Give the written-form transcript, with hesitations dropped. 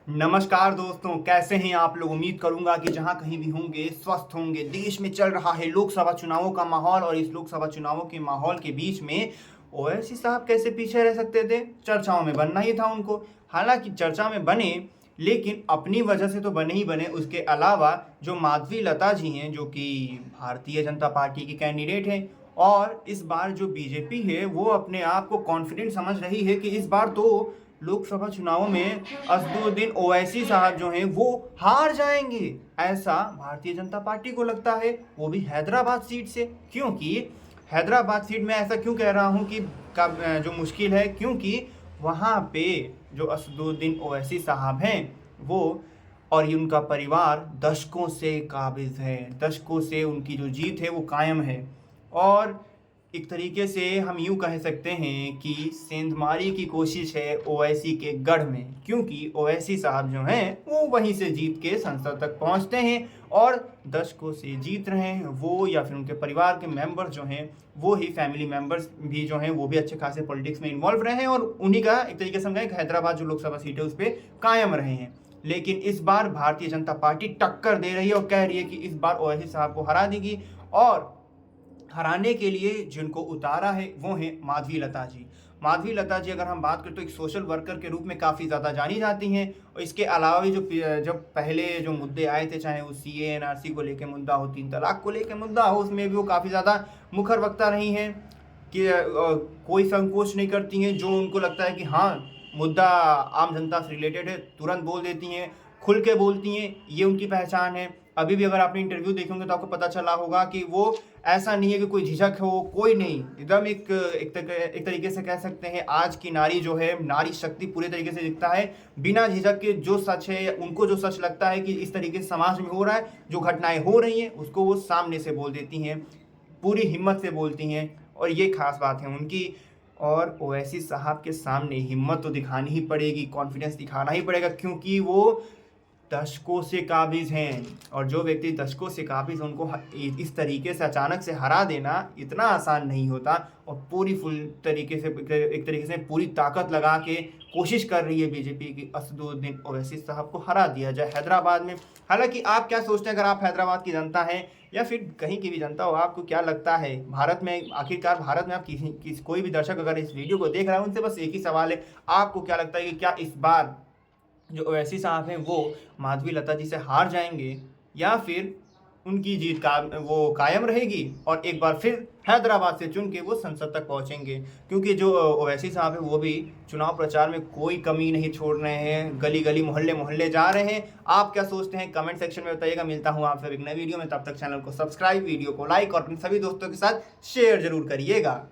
नमस्कार दोस्तों, कैसे हैं आप लोग। उम्मीद करूंगा कि जहां कहीं भी होंगे स्वस्थ होंगे। देश में चल रहा है लोकसभा चुनावों का माहौल और इस लोकसभा चुनावों के माहौल के बीच में ओवैसी साहब कैसे पीछे रह सकते थे। चर्चाओं में बनना ही था उनको। हालांकि चर्चा में बने, लेकिन अपनी वजह से तो बने ही बने। उसके अलावा जो माधवी लता जी हैं, जो कि भारतीय जनता पार्टी की कैंडिडेट हैं, और इस बार जो बीजेपी है वो अपने आप को कॉन्फिडेंट समझ रही है कि इस बार तो लोकसभा चुनावों में असदुद्दीन ओवैसी साहब जो हैं वो हार जाएंगे। ऐसा भारतीय जनता पार्टी को लगता है, वो भी हैदराबाद सीट से। क्योंकि हैदराबाद सीट में ऐसा क्यों कह रहा हूँ कि जो मुश्किल है, क्योंकि वहाँ पे जो असदुद्दीन ओवैसी साहब हैं वो और ये उनका परिवार दशकों से काबिज है। दशकों से उनकी जो जीत है वो कायम है। और एक तरीके से हम यूँ कह सकते हैं कि सेंधमारी की कोशिश है ओवैसी के गढ़ में, क्योंकि ओवैसी साहब जो हैं वो वहीं से जीत के संसद तक पहुंचते हैं और दशकों से जीत रहे हैं वो, या फिर उनके परिवार के मेंबर जो हैं वो ही, फैमिली मेंबर्स भी जो हैं वो भी अच्छे खासे पॉलिटिक्स में इन्वॉल्व रहे हैं और उन्हीं का एक तरीके से हम कहें हैदराबाद जो लोकसभा सीट है उस पर कायम रहे हैं। लेकिन इस बार भारतीय जनता पार्टी टक्कर दे रही है और कह रही है कि इस बार ओवैसी साहब को हरा देगी। और हराने के लिए जिनको उतारा है वो हैं माधवी लता जी। माधवी लता जी अगर हम बात करें तो एक सोशल वर्कर के रूप में काफ़ी ज़्यादा जानी जाती हैं। और इसके अलावा भी जो जब पहले जो मुद्दे आए थे, चाहे वो CAA NRC को लेकर मुद्दा हो, 3 तलाक को लेकर मुद्दा हो, उसमें भी वो काफ़ी ज़्यादा मुखर वक्ता रही हैं कि कोई संकोच नहीं करती हैं। जो उनको लगता है कि हाँ मुद्दा आम जनता से रिलेटेड है, तुरंत बोल देती हैं, खुल के बोलती हैं। ये उनकी पहचान है। अभी भी अगर आपने इंटरव्यू देखेंगे तो आपको पता चला होगा कि वो ऐसा नहीं है कि कोई झिझक हो, कोई नहीं। एकदम एक तरीके से कह सकते हैं आज की नारी जो है, नारी शक्ति पूरे तरीके से दिखता है बिना झिझक के। जो सच है, उनको जो सच लगता है कि इस तरीके से समाज में हो रहा है, जो घटनाएं हो रही हैं, उसको वो सामने से बोल देती हैं, पूरी हिम्मत से बोलती हैं। और ये खास बात है उनकी। और ओवैसी साहब के सामने हिम्मत तो दिखानी ही पड़ेगी, कॉन्फिडेंस दिखाना ही पड़ेगा, क्योंकि वो दशकों से काबिज हैं। और जो व्यक्ति दशकों से काबिज, उनको इस तरीके से अचानक से हरा देना इतना आसान नहीं होता। और पूरी फुल तरीके से, एक तरीके से पूरी ताकत लगा के कोशिश कर रही है बीजेपी की असदुद्दीन ओवैसी साहब को हरा दिया जाए हैदराबाद में। हालांकि आप क्या सोचते हैं, अगर आप हैदराबाद की जनता हैं या फिर कहीं की भी जनता हो, आपको क्या लगता है भारत में, आखिरकार भारत में आप कोई भी दर्शक अगर इस वीडियो को देख रहा है, उनसे बस एक ही सवाल है, आपको क्या लगता है कि क्या इस बार जो ओवैसी साहब हैं वो माधवी लता जी से हार जाएंगे, या फिर उनकी जीत का वो कायम रहेगी और एक बार फिर हैदराबाद से चुन के वो संसद तक पहुंचेंगे। क्योंकि जो ओवैसी साहब हैं वो भी चुनाव प्रचार में कोई कमी नहीं छोड़ रहे हैं, गली गली मोहल्ले मोहल्ले जा रहे हैं। आप क्या सोचते हैं कमेंट सेक्शन में बताइएगा। मिलता हूँ आपसे एक नए वीडियो में, तब तक चैनल को सब्सक्राइब, वीडियो को लाइक और अपने सभी दोस्तों के साथ शेयर जरूर करिएगा।